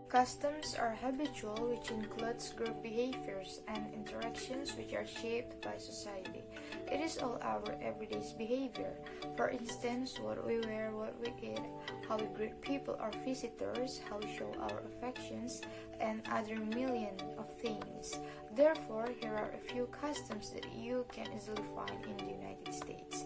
Customs are habitual, which includes group behaviors and interactions which are shaped by society. It is all our everyday behavior. For instance, what we wear, what we eat, how we greet people or visitors, how we show our affections, and other million of things. Therefore, here are a few customs that you can easily find in the United States.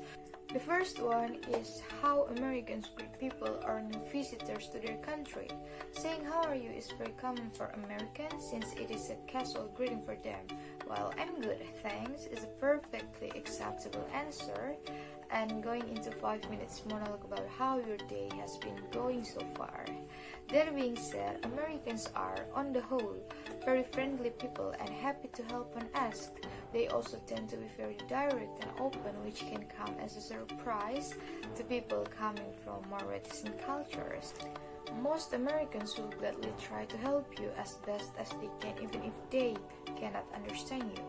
The first one is how Americans greet people or new visitors to their country. Saying "How are you" is very common for Americans since it is a casual greeting for them, while "I'm good, thanks" is a perfectly acceptable answer. And going into 5 minutes monologue about how your day has been going so far. That being said, Americans are, on the whole, very friendly people and happy to help when asked. They also tend to be very direct and open, which can come as a surprise to people coming from more reticent cultures. Most Americans will gladly try to help you as best as they can, even if they cannot understand you.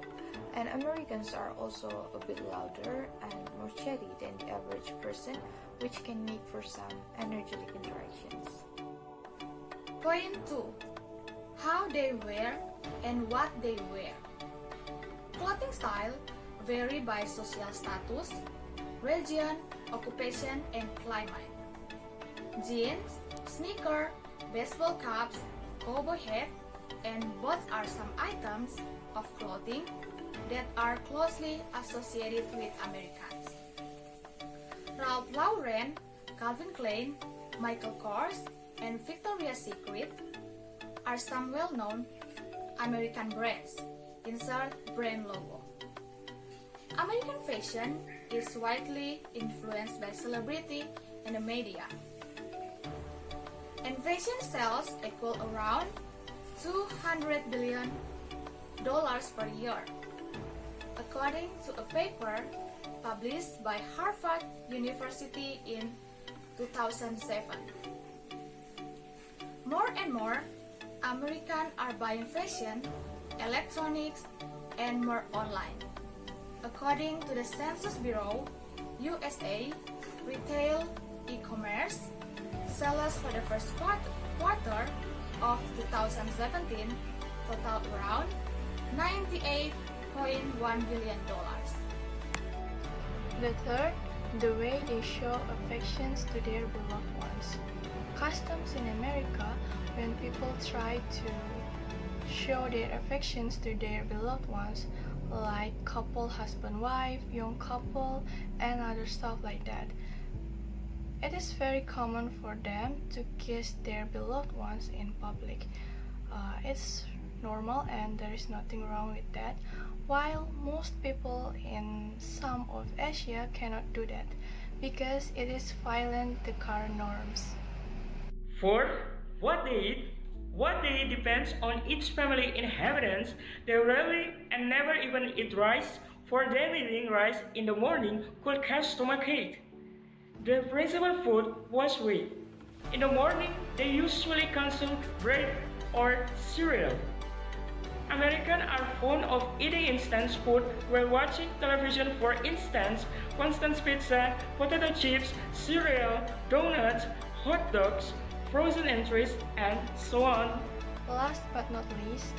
And Americans are also a bit louder and more chatty than the average person, which can make for some energetic interactions. Point 2. How they wear and what they wear. Clothing style vary by social status, region, occupation, and climate. Jeans, sneaker, baseball caps, cowboy hat, and boots are some items of clothing that are closely associated with Americans. Ralph Lauren, Calvin Klein, Michael Kors, and Victoria's Secret are some well-known American brands. Insert brand logo. American fashion is widely influenced by celebrity and the media. And fashion sales equal around $200 billion per year, according to a paper published by Harvard University in 2007. More and more Americans are buying fashion, electronics, and more online. According to the Census Bureau, USA, retail e-commerce sales for the first quarter of 2017 totaled around $98.1 billion. The third, the way they show affections to their beloved ones. Customs in America, when people try to show their affections to their beloved ones, like couple, husband-wife, young couple, and other stuff like that. It is very common for them to kiss their beloved ones in public. It's normal and there is nothing wrong with that, while most people in some of Asia cannot do that because it is violent to current norms. Fourth, what they eat. What they eat depends on each family inhabitants. They rarely and never even eat rice, for them eating rice in the morning could cause stomachache. Their principal food was wheat. In the morning, they usually consume bread or cereal. Americans are fond of eating instant food while watching television, for instance, constant pizza, potato chips, cereal, donuts, hot dogs, frozen entries, and so on. Last but not least,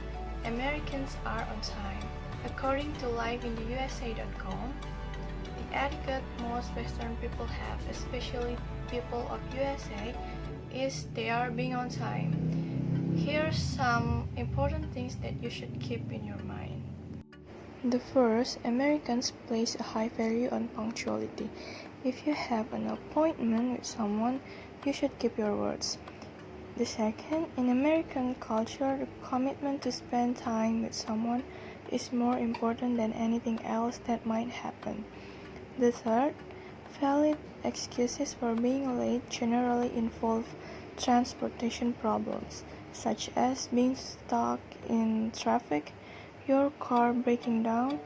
Americans are on time. According to liveintheusa.com, the etiquette most Western people have, especially people of USA, is they are being on time. Here's some important things that you should keep in your mind. The first, Americans place a high value on punctuality. If you have an appointment with someone, you should keep your words. The second, in American culture, the commitment to spend time with someone is more important than anything else that might happen. The third, valid excuses for being late generally involve transportation problems, such as being stuck in traffic, your car breaking down,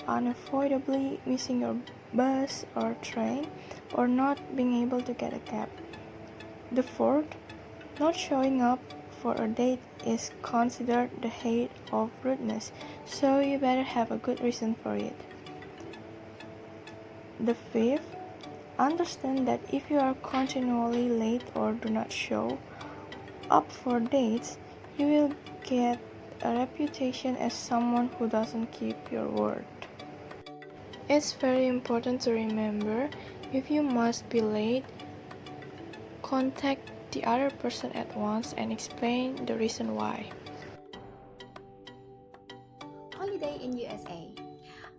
unavoidably missing your bus or train, or not being able to get a cab. The fourth, not showing up for a date is considered the height of rudeness, so you better have a good reason for it. The fifth, understand that if you are continually late or do not show up for dates, You will get a reputation as someone who doesn't keep your word. It's very important to remember, if you must be late, contact the other person at once and explain the reason why. Holiday in USA.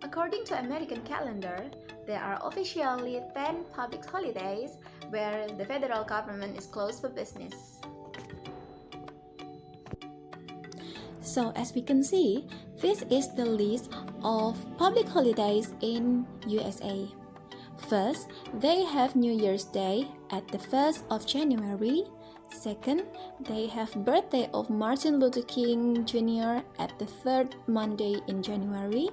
According to American calendar, there are officially 10 public holidays where the federal government is closed for business. So as we can see, this is the list of public holidays in USA. First, they have New Year's Day at the 1st of January. Second, they have birthday of Martin Luther King Jr. at the third Monday in January.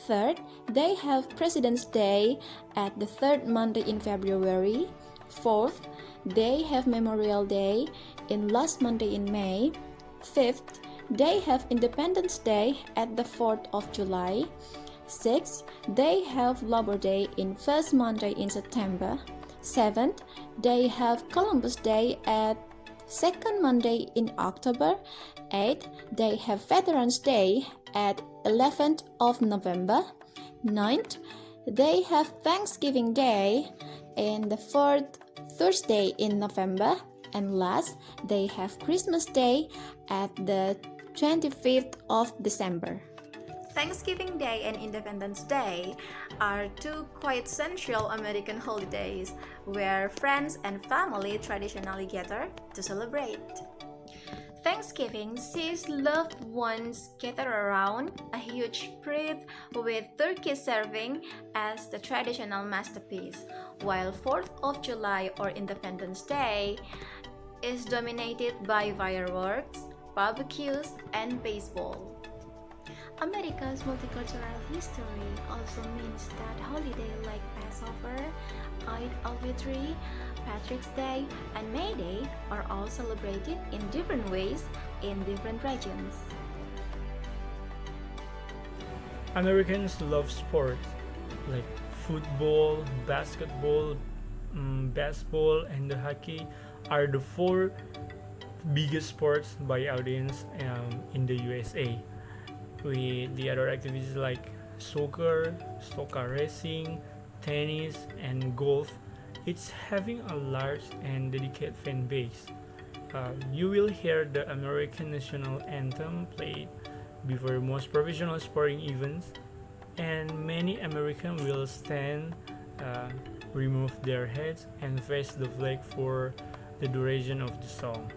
Third, they have President's Day at the third Monday in February. Fourth, they have Memorial Day in last Monday in May. Fifth, they have Independence Day at the 4th of July. Sixth, they have Labor Day in first Monday in September. Seventh, they have Columbus Day at second Monday in October. Eighth, they have Veterans Day at 11th of November. Ninth, they have Thanksgiving Day in the fourth Thursday in November. And last, they have Christmas Day at the 25th of December. Thanksgiving Day and Independence Day are two quite essential American holidays where friends and family traditionally gather to celebrate. Thanksgiving sees loved ones gather around a huge spread with turkey serving as the traditional masterpiece, while 4th of July or Independence Day is dominated by fireworks, barbecues, and baseball. America's multicultural history also means that holidays like Passover, Eid al-Fitr, Patrick's Day, and May Day are all celebrated in different ways in different regions. Americans love sports like football, basketball, baseball, and the hockey are the four biggest sports by audience in the USA. With the other activities like soccer, stock car racing, tennis, and golf, it's having a large and dedicated fan base. You will hear the American national anthem played before most professional sporting events, and many Americans will stand, remove their heads, and face the flag for the duration of the song.